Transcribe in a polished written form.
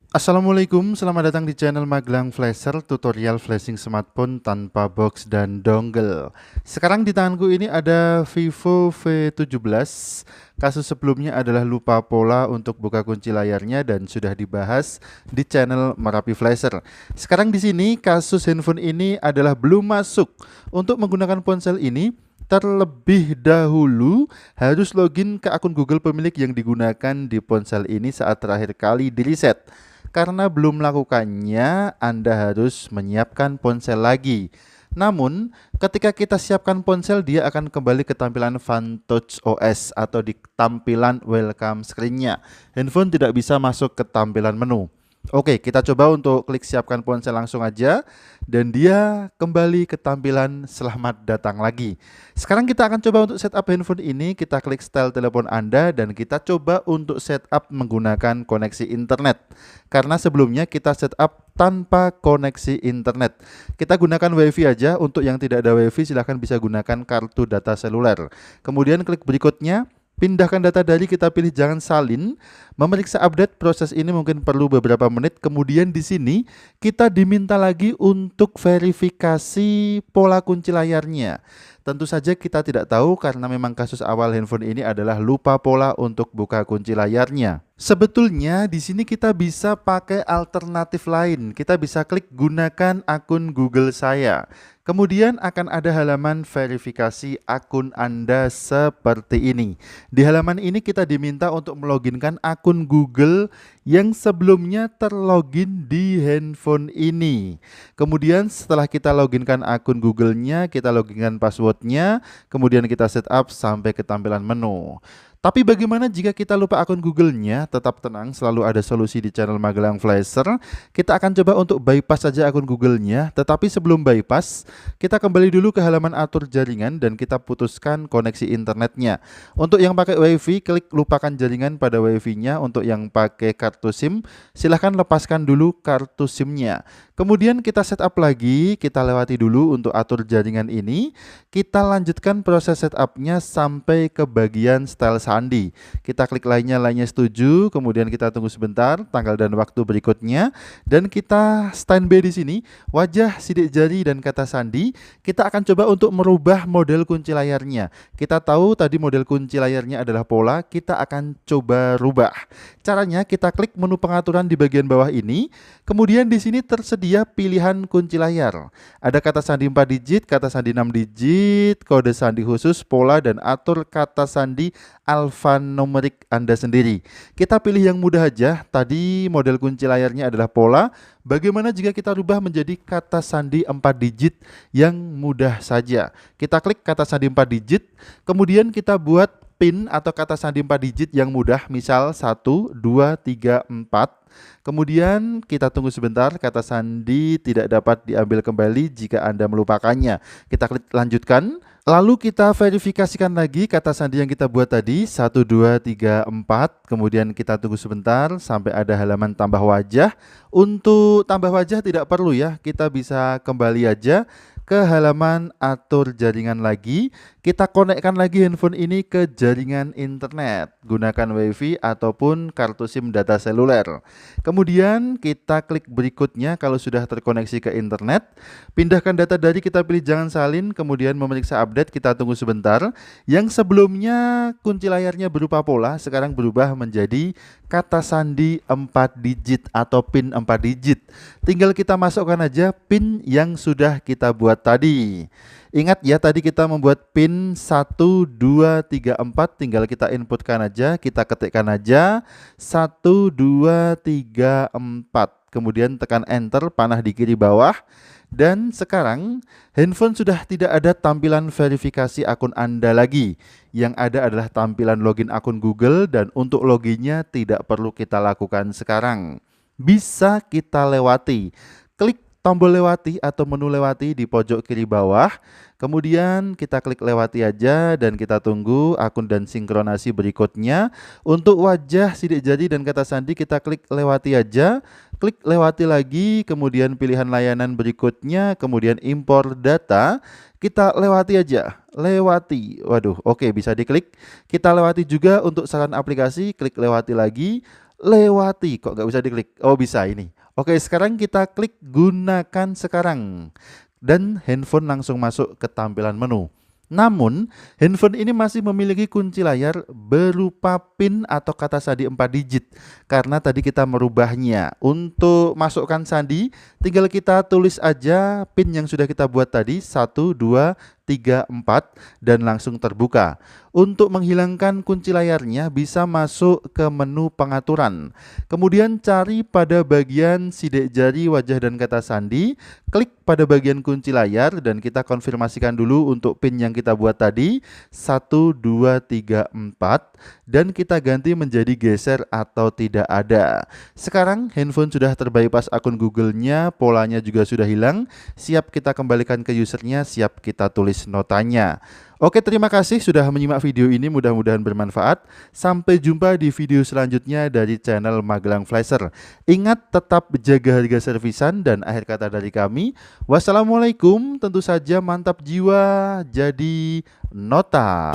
Assalamualaikum, selamat datang di channel Magelang Flasher, tutorial flashing smartphone tanpa box dan dongle. Sekarang di tanganku ini ada Vivo V17. Kasus sebelumnya adalah lupa pola untuk buka kunci layarnya dan sudah dibahas di channel Merapi Flasher. Sekarang di sini kasus handphone ini adalah belum masuk. Untuk menggunakan ponsel ini, terlebih dahulu harus login ke akun Google pemilik yang digunakan di ponsel ini saat terakhir kali di reset. Karena belum melakukannya, Anda harus menyiapkan ponsel lagi. Namun, ketika kita siapkan ponsel, dia akan kembali ke tampilan FunTouch OS atau di tampilan welcome screen-nya. Handphone tidak bisa masuk ke tampilan menu. Oke, kita coba untuk klik siapkan ponsel langsung aja dan dia kembali ke tampilan selamat datang lagi. Sekarang kita akan coba untuk setup handphone ini, kita klik style telepon Anda dan kita coba untuk setup menggunakan koneksi internet. Karena sebelumnya kita setup tanpa koneksi internet. Kita gunakan WiFi aja, untuk yang tidak ada WiFi silahkan bisa gunakan kartu data seluler. Kemudian klik berikutnya. Pindahkan data dari, kita pilih jangan salin. Memeriksa update, proses ini mungkin perlu beberapa menit. Kemudian di sini kita diminta lagi untuk verifikasi pola kunci layarnya. Tentu saja kita tidak tahu karena memang kasus awal handphone ini adalah lupa pola untuk buka kunci layarnya. Sebetulnya di sini kita bisa pakai alternatif lain. Kita bisa klik gunakan akun Google saya. Kemudian akan ada halaman verifikasi akun Anda seperti ini. Di halaman ini kita diminta untuk meloginkan akun Google yang sebelumnya terlogin di handphone ini. Kemudian setelah kita loginkan akun Google-nya, kita loginkan passwordnya, kemudian kita setup sampai ke tampilan menu. Tapi bagaimana jika kita lupa akun Google-nya? Tetap tenang, selalu ada solusi di channel Magelang Flasher. Kita akan coba untuk bypass saja akun Google-nya. Tetapi sebelum bypass, kita kembali dulu ke halaman atur jaringan dan kita putuskan koneksi internetnya. Untuk yang pakai WiFi, klik lupakan jaringan pada WiFi-nya. Untuk yang pakai kartu SIM, silahkan lepaskan dulu kartu SIM-nya. Kemudian kita setup lagi, kita lewati dulu untuk atur jaringan ini. Kita lanjutkan proses setupnya sampai ke bagian style sandi. Kita klik lainnya setuju, kemudian kita tunggu sebentar, tanggal dan waktu berikutnya, dan kita standby di sini, wajah, sidik jari, dan kata sandi. Kita akan coba untuk merubah model kunci layarnya. Kita tahu tadi model kunci layarnya adalah pola, kita akan coba rubah. Caranya kita klik menu pengaturan di bagian bawah ini, kemudian di sini tersedia pilihan kunci layar. Ada kata sandi 4 digit, kata sandi 6 digit, kode sandi khusus, pola, dan atur kata sandi alfanumerik Anda sendiri. Kita pilih yang mudah aja. Tadi model kunci layarnya adalah pola. Bagaimana jika kita rubah menjadi kata sandi 4 digit yang mudah saja? Kita klik kata sandi 4 digit, kemudian kita buat PIN atau kata sandi 4 digit yang mudah, misal 1, 2, 3, 4. Kemudian kita tunggu sebentar, kata sandi tidak dapat diambil kembali jika Anda melupakannya. Kita klik lanjutkan. Lalu kita verifikasikan lagi kata sandi yang kita buat tadi, 1, 2, 3, 4. Kemudian kita tunggu sebentar sampai ada halaman tambah wajah. Untuk tambah wajah tidak perlu ya, kita bisa kembali aja ke halaman atur jaringan lagi. Kita konekkan lagi handphone ini ke jaringan internet, gunakan WiFi ataupun kartu SIM data seluler. Kemudian kita klik berikutnya kalau sudah terkoneksi ke internet. Pindahkan data dari, kita pilih jangan salin, kemudian memeriksa update, kita tunggu sebentar. Yang sebelumnya kunci layarnya berupa pola, sekarang berubah menjadi kata sandi 4 digit atau PIN 4 digit. Tinggal kita masukkan aja PIN yang sudah kita buat tadi. Ingat ya, tadi kita membuat PIN 1, 2, 3, 4. Tinggal kita inputkan aja, kita ketikkan aja 1, 2, 3, 4. Kemudian tekan enter, panah di kiri bawah. Dan sekarang handphone sudah tidak ada tampilan verifikasi akun Anda lagi. Yang ada adalah tampilan login akun Google, dan untuk loginnya tidak perlu kita lakukan sekarang. Bisa kita lewati. Klik tombol lewati atau menu lewati di pojok kiri bawah. Kemudian kita klik lewati aja dan kita tunggu akun dan sinkronasi berikutnya. Untuk wajah, sidik jari, dan kata sandi kita klik lewati aja. Klik lewati lagi, kemudian pilihan layanan berikutnya, kemudian impor data. Kita lewati aja, lewati. Waduh, oke, bisa diklik. Kita lewati juga untuk saran aplikasi, klik lewati lagi. lewati. Kok nggak bisa diklik? Oh bisa ini. Oke, sekarang kita klik gunakan sekarang. Dan handphone langsung masuk ke tampilan menu. Namun, handphone ini masih memiliki kunci layar berupa PIN atau kata sandi 4 digit. Karena tadi kita merubahnya. Untuk masukkan sandi, tinggal kita tulis aja PIN yang sudah kita buat tadi, 1, 2, 3, 4, dan langsung terbuka. Untuk menghilangkan kunci layarnya bisa masuk ke menu pengaturan. Kemudian cari pada bagian sidik jari wajah dan kata sandi, klik pada bagian kunci layar dan kita konfirmasikan dulu untuk PIN yang kita buat tadi 1, 2, 3, 4 dan kita ganti menjadi geser atau tidak ada. Sekarang handphone sudah terbypass akun Google-nya, polanya juga sudah hilang, siap kita kembalikan ke usernya, siap kita tulis notanya. Oke, terima kasih sudah menyimak video ini, mudah-mudahan bermanfaat. Sampai jumpa di video selanjutnya dari channel Magelang Flasher. Ingat tetap jaga harga servisan dan akhir kata dari kami. Wassalamualaikum, tentu saja mantap jiwa jadi nota.